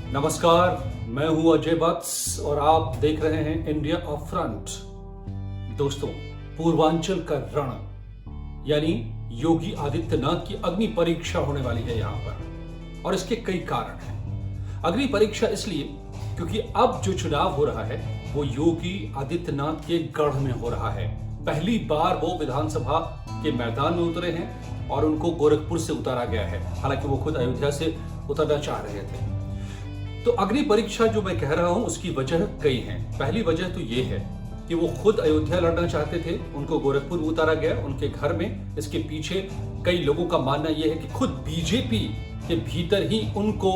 नमस्कार, मैं हूं अजय वत्स और आप देख रहे हैं इंडिया अप फ्रंट। दोस्तों, पूर्वांचल का रण यानी योगी आदित्यनाथ की अग्नि परीक्षा होने वाली है यहां पर, और इसके कई कारण हैं। अग्नि परीक्षा इसलिए क्योंकि अब जो चुनाव हो रहा है वो योगी आदित्यनाथ के गढ़ में हो रहा है। पहली बार वो विधानसभा के मैदान में उतरे हैं और उनको गोरखपुर से उतारा गया है, हालांकि वो खुद अयोध्या से उतरना चाह रहे थे। तो अग्नि परीक्षा जो मैं कह रहा हूं उसकी वजह कई हैं। पहली वजह तो ये है कि वो खुद अयोध्या लड़ना चाहते थे, उनको गोरखपुर उतारा गया उनके घर में। इसके पीछे कई लोगों का मानना यह है कि खुद बीजेपी के भीतर ही उनको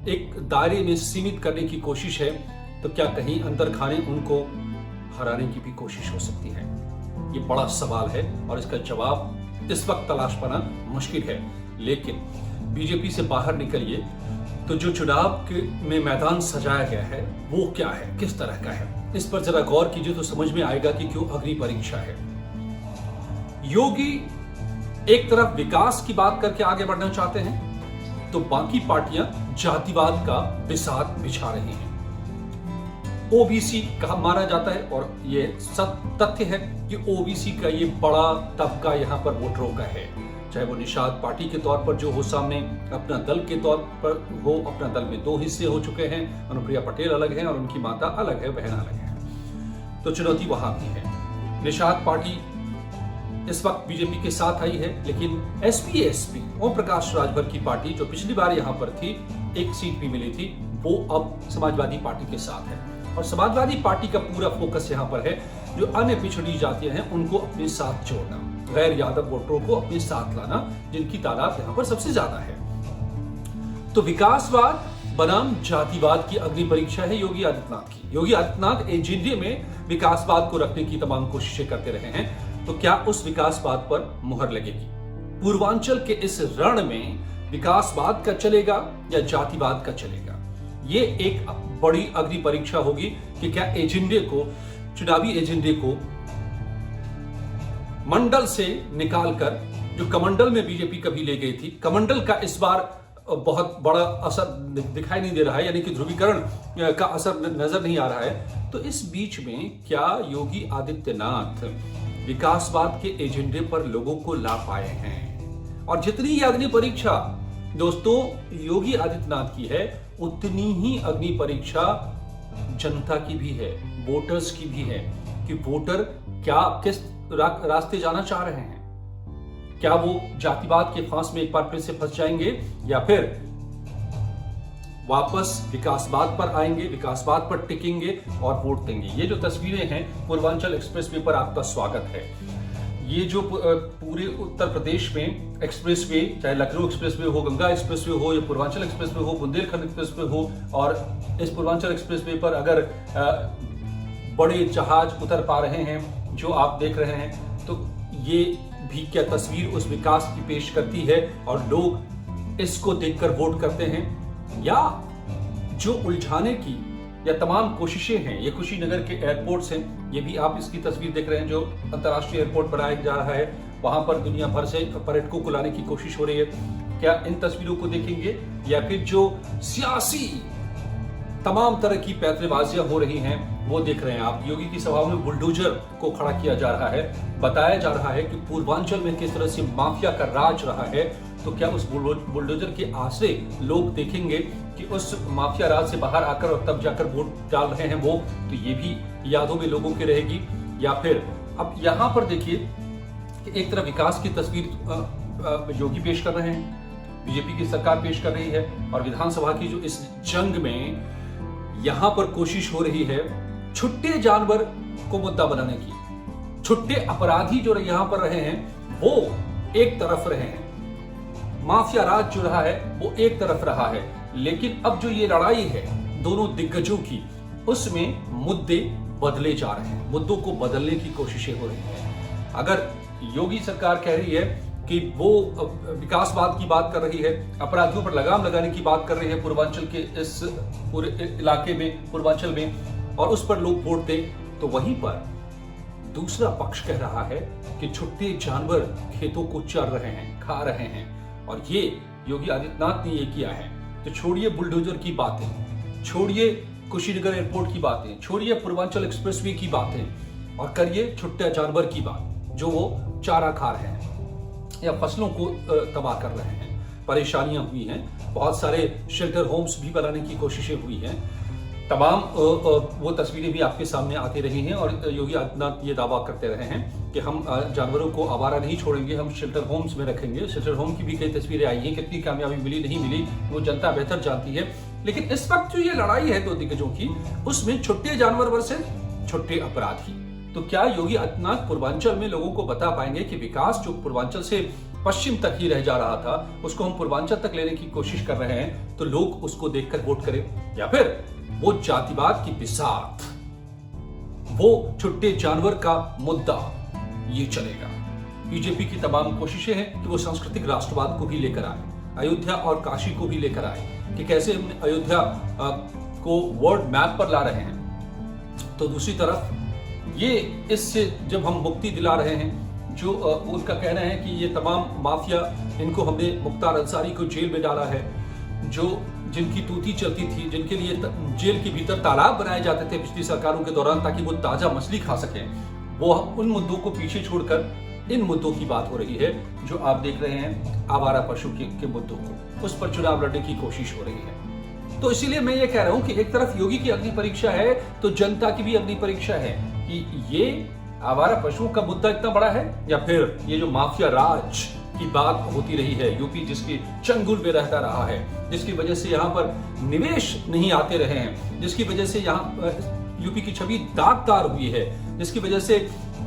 एक दायरे में सीमित करने की कोशिश है, तो क्या कहीं अंदर खाने उनको हराने की भी कोशिश हो सकती है? ये बड़ा सवाल है और इसका जवाब इस वक्त तलाश पाना मुश्किल है। लेकिन बीजेपी से बाहर निकलिए तो जो चुनाव में मैदान सजाया गया है वो क्या है, किस तरह का है, इस पर जरा गौर कीजिए तो समझ में आएगा कि क्यों अग्नि परीक्षा है। योगी एक तरफ विकास की बात करके आगे बढ़ना चाहते हैं तो बाकी पार्टियां जातिवाद का बिसात बिछा रही हैं। ओबीसी कहा माना जाता है और ये तथ्य है कि ओबीसी का ये बड़ा तबका यहां पर वोटरों का है, चाहे वो निषाद पार्टी के तौर पर जो हो सामने, अपना दल के तौर पर हो। अपना दल में दो हिस्से हो चुके हैं, अनुप्रिया पटेल अलग है और उनकी माता अलग है, बहन अलग है, तो चुनौती वहां भी है। निषाद पार्टी इस वक्त बीजेपी के साथ आई है, लेकिन एसपी ओम प्रकाश राजभर की पार्टी जो पिछली बार यहां पर थी, एक सीट भी मिली थी, वो अब समाजवादी पार्टी के साथ है। और समाजवादी पार्टी का पूरा फोकस यहां पर है जो अन्य पिछड़ी जातियां हैं उनको अपने साथ जोड़ना, गैर यादव वोटरों को अपने साथ लाना, जिनकी तादाद यहां पर सबसे ज्यादा है। तो विकासवाद बनाम जातिवाद की अग्नि परीक्षा है योगी आदित्यनाथ की। योगी आदित्यनाथ एजेंडे में विकासवाद को रखने की तमाम कोशिशें करते रहे हैं, तो क्या उस विकासवाद पर मुहर लगेगी? पूर्वांचल के इस रण में विकासवाद का चलेगा या जातिवाद का चलेगा? ये एक बड़ी अग्नि परीक्षा होगी कि क्या एजेंडे को, चुनावी एजेंडे को मंडल से निकालकर, जो कमंडल में बीजेपी कभी ले गई थी, कमंडल का इस बार बहुत बड़ा असर दिखाई नहीं दे रहा है, यानी कि ध्रुवीकरण का असर नजर नहीं आ रहा है। तो इस बीच में क्या योगी आदित्यनाथ विकासवाद के एजेंडे पर लोगों को ला पाए हैं? और जितनी ही अग्नि परीक्षा दोस्तों योगी आदित्यनाथ की है, उतनी ही अग्नि परीक्षा जनता की भी है, वोटर्स की भी है, कि वोटर क्या किस रास्ते जाना चाह रहे हैं। क्या वो जातिवाद के फांस में एक बार फिर से फंस जाएंगे या फिर वापस विकासवाद पर आएंगे, विकासवाद पर टिकेंगे और वोट देंगे? ये जो तस्वीरें हैं पूर्वांचल एक्सप्रेसवे पर, आपका स्वागत है। ये जो पूरे उत्तर प्रदेश में एक्सप्रेसवे, चाहे लखनऊ एक्सप्रेसवे हो, गंगा एक्सप्रेसवे हो, या पूर्वांचल एक्सप्रेसवे हो, बुंदेलखंड एक्सप्रेसवे हो, और इस पूर्वांचल एक्सप्रेसवे पर अगर बड़े जहाज उतर पा रहे हैं जो आप देख रहे हैं, तो ये भी क्या तस्वीर उस विकास की पेश करती है और लोग इसको देखकर वोट करते हैं? या जो उलझाने की या तमाम कोशिशें हैं, ये कुशीनगर के एयरपोर्ट्स हैं, ये भी आप इसकी तस्वीर देख रहे हैं, जो अंतर्राष्ट्रीय एयरपोर्ट बनाया जा रहा है, वहां पर दुनिया भर से पर्यटकों को लाने की कोशिश हो रही है। क्या इन तस्वीरों को देखेंगे या फिर जो सियासी तमाम तरह की पैंतरेबाजियां हो रही हैं वो देख रहे हैं आप? योगी की सभा में बुलडोजर को खड़ा किया जा रहा है, बताया जा रहा है कि पूर्वांचल में किस तरह से माफिया का राज रहा है। तो क्या उस बुलडोजर के आसरे लोग देखेंगे कि उस माफिया राज से बाहर आकर और तब जाकर वोट डाल रहे हैं वो? तो ये भी यादों में लोगों की रहेगी। या फिर अब यहां पर देखिए कि एक तरफ विकास की तस्वीर योगी पेश कर रहे हैं, बीजेपी की सरकार पेश कर रही है, और विधानसभा की जो इस जंग में यहां पर कोशिश हो रही है छुट्टे जानवर को मुद्दा बनाने की। छुट्टे अपराधी जो यहां पर रहे हैं वो एक तरफ रहे हैं, माफिया राज जो रहा है वो एक तरफ रहा है, लेकिन अब जो ये लड़ाई है दोनों दिग्गजों की, उसमें मुद्दे बदले जा रहे हैं, मुद्दों को बदलने की कोशिशें हो रही हैं। अगर योगी सरकार कह रही है कि वो विकासवाद की बात कर रही है, अपराधियों पर लगाम लगाने की बात कर रही है पूर्वांचल के इस पूरे इलाके में, पूर्वांचल में, और उस पर लोग वोट दें, तो वहीं पर दूसरा पक्ष कह रहा है कि छुट्टे जानवर खेतों को चर रहे हैं, खा रहे हैं, और ये योगी आदित्यनाथ ने ये किया है। तो छोड़िए बुलडोजर की बातें, छोड़िए कुशीनगर एयरपोर्ट की बातें, छोड़िए पूर्वांचल एक्सप्रेसवे की बातें और करिए छुट्टे जानवर की बात, जो वो चारा खा रहे हैं या फसलों को तबाह कर रहे हैं। परेशानियां हुई हैं, बहुत सारे शेल्टर होम्स भी बनाने की कोशिशें हुई हैं। तमाम वो तस्वीरें भी आपके सामने आती रही हैं और योगी आदित्यनाथ ये दावा करते रहे हैं कि हम जानवरों को आवारा नहीं छोड़ेंगे, हम शेल्टर होम्स में रखेंगे। शेल्टर होम की भी कई तस्वीरें आई हैं, कितनी कामयाबी मिली नहीं मिली वो जनता बेहतर जानती है। लेकिन इस वक्त जो ये लड़ाई है दो दिग्गजों की, उसमें छुट्टे जानवर वर्सेस छुट्टे अपराधी। तो क्या योगी आदित्यनाथ पूर्वांचल में लोगों को बता पाएंगे कि विकास जो पूर्वांचल से पश्चिम तक ही रह जा रहा था, उसको हम पूर्वांचल तक लेने की कोशिश कर रहे हैं, तो लोग उसको देखकर वोट करें? या फिर वो जातिवाद की बिसात, वो छुट्टे जानवर का मुद्दा ये चलेगा? बीजेपी की तमाम कोशिशें हैं कि वो सांस्कृतिक राष्ट्रवाद को भी लेकर आए, अयोध्या और काशी को भी लेकर आए, कि कैसे हम अयोध्या को वर्ल्ड मैप पर ला रहे हैं। तो दूसरी तरफ ये इससे जब हम मुक्ति दिला रहे हैं, जो उनका कहना है कि ये तमाम माफिया, इनको हमने मुख्तार अंसारी को जेल में डाला है, जो जिनकी तूती चलती थी, जिनके लिए जेल के भीतर तालाब बनाए जाते थे पिछली सरकारों के दौरान ताकि वो ताजा मछली खा सकें, वो उन मुद्दों को पीछे छोड़कर इन मुद्दों की बात हो रही है जो आप देख रहे हैं, आवारा पशु के मुद्दों को, उस पर चुनाव लड़ने की कोशिश हो रही है। तो इसीलिए मैं ये कह रहा हूं कि एक तरफ योगी की अग्नि परीक्षा है तो जनता की भी अग्नि परीक्षा है कि ये आवारा पशुओं का मुद्दा इतना बड़ा है या फिर ये जो माफिया राज की बात होती रही है, यूपी जिसके चंगुल में रहता रहा है, जिसकी वजह से यहाँ पर निवेश नहीं आते रहे हैं, जिसकी वजह से यहाँ यूपी की छवि दागदार हुई है, जिसकी वजह से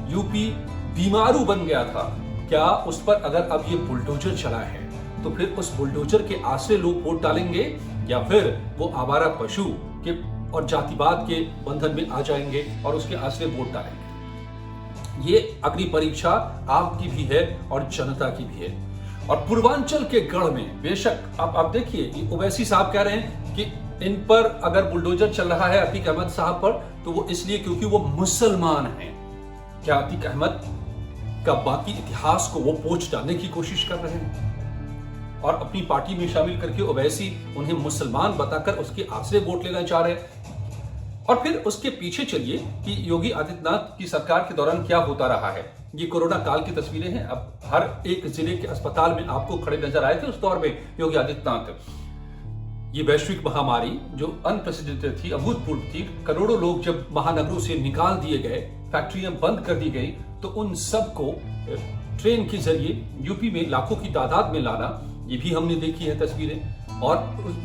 यूपी बीमारू बन गया था, क्या उस पर अगर अब ये बुलडोजर चला है तो फिर उस बुलडोजर के आश्रय लोग वोट डालेंगे या फिर वो आवारा पशु के और जातिवाद के बंधन में आ जाएंगे और उसके आश्रय वोट डालेंगे? ये अग्नि परीक्षा आपकी भी है और जनता की भी है। और पूर्वांचल के गढ़ में बेशक आप देखिए, ओवैसी साहब कह रहे हैं कि इन पर अगर बुलडोजर चल रहा है अतीक अहमद साहब पर, तो वो इसलिए क्योंकि वो मुसलमान हैं। क्या अतीक अहमद का बाकी इतिहास को वो पोंछ डालने की कोशिश कर रहे हैं और अपनी पार्टी में शामिल करके ओवैसी उन्हें मुसलमान बताकर उसके आश्रय वोट लेना चाह रहे हैं? और फिर उसके पीछे चलिए कि योगी आदित्यनाथ की सरकार के दौरान क्या होता रहा है। ये कोरोना काल की तस्वीरें हैं। अब हर एक जिले के अस्पताल में आपको खड़े नजर आए थे उस दौर में योगी आदित्यनाथ। ये वैश्विक महामारी जो अनप्रेसिडेंटेड थी, अभूतपूर्व थी, करोड़ों लोग जब महानगरों से निकाल दिए गए, फैक्ट्रियां बंद कर दी गई, तो उन सबको ट्रेन के जरिए यूपी में लाखों की तादाद में लाना, ये भी हमने देखी है तस्वीरें, और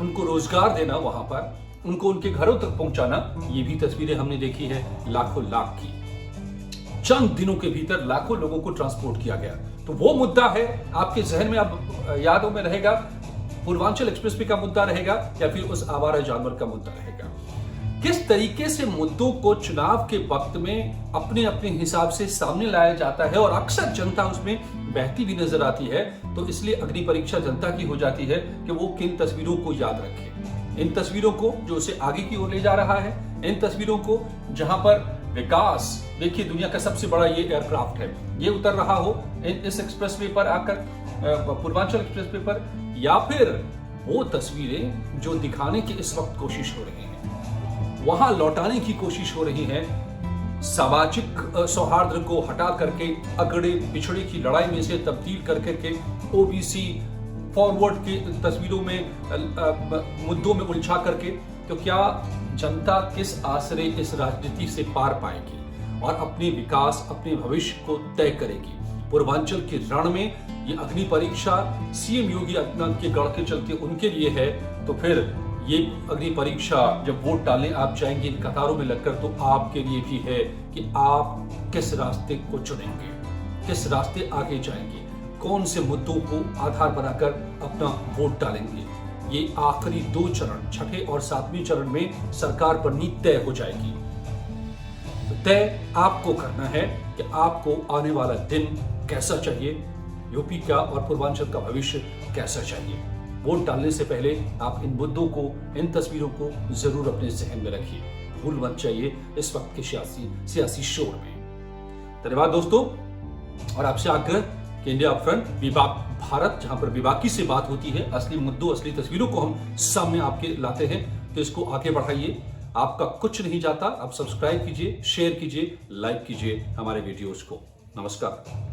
उनको रोजगार देना, वहां पर उनको उनके घरों तक पहुंचाना, ये भी तस्वीरें हमने देखी है लाखों लाख की। चंद दिनों के भीतर लाखों लोगों को ट्रांसपोर्ट किया गया। तो वो मुद्दा है आपके जहन में, अब यादों में रहेगा, पूर्वांचल एक्सप्रेसवे का मुद्दा रहेगा या फिर उस आवारा जानवर का मुद्दा रहेगा? किस तरीके से मुद्दों को चुनाव के वक्त में अपने अपने हिसाब से सामने लाया जाता है और अक्सर जनता उसमें बहती भी नजर आती है। तो इसलिए अग्नि परीक्षा जनता की हो जाती है कि वो किन तस्वीरों को याद रखे, इन तस्वीरों को जो उसे आगे की ओर ले जा रहा है, इन तस्वीरों को जहां पर विकास, देखिए दुनिया का सबसे बड़ा ये एयरक्राफ्ट है, ये उतर रहा हो इस एक्सप्रेसवे पर आकर, पूर्वांचल एक्सप्रेसवे पर, या फिर वो तस्वीरें जो दिखाने की इस वक्त कोशिश हो रही है, वहां लौटाने की कोशिश हो रही है, सामाजिक सौहार्द को हटा करके अगड़े पिछड़े की लड़ाई में से तब्दील करके ओबीसी फॉरवर्ड की तस्वीरों में मुद्दों में उलझा करके, तो क्या जनता किस आश्रय इस राजनीति से पार पाएगी और अपने विकास, अपने भविष्य को तय करेगी? पूर्वांचल के रण में ये अग्नि परीक्षा सीएम योगी आदित्यनाथ के गढ़ के चलते उनके लिए है, तो फिर ये अग्नि परीक्षा जब वोट डालने आप जाएंगे इन कतारों में लगकर, तो आपके लिए भी है कि आप किस रास्ते को चुनेंगे, किस रास्ते आगे जाएंगे, कौन से मुद्दों को आधार बनाकर अपना वोट डालेंगे। ये आखिरी दो चरण, छठे और सातवें चरण में सरकार बननी तय हो जाएगी। तो तय आपको करना है कि आपको आने वाला दिन कैसा चाहिए, यूपी का और पूर्वांचल का भविष्य कैसा चाहिए। वोट डालने से पहले आप इन मुद्दों को, इन तस्वीरों को जरूर अपने जहन में रखिए, भूल मत जाइए इस वक्त के सियासी शोर में। धन्यवाद दोस्तों, और आपसे आग्रह कि इंडिया अपफ्रंट, भारत, जहां पर बेबाकी से बात होती है, असली मुद्दों, असली तस्वीरों को हम सामने आपके लाते हैं, तो इसको आगे बढ़ाइए। आपका कुछ नहीं जाता। आप सब्सक्राइब कीजिए, शेयर कीजिए, लाइक कीजिए हमारे वीडियोस को। नमस्कार।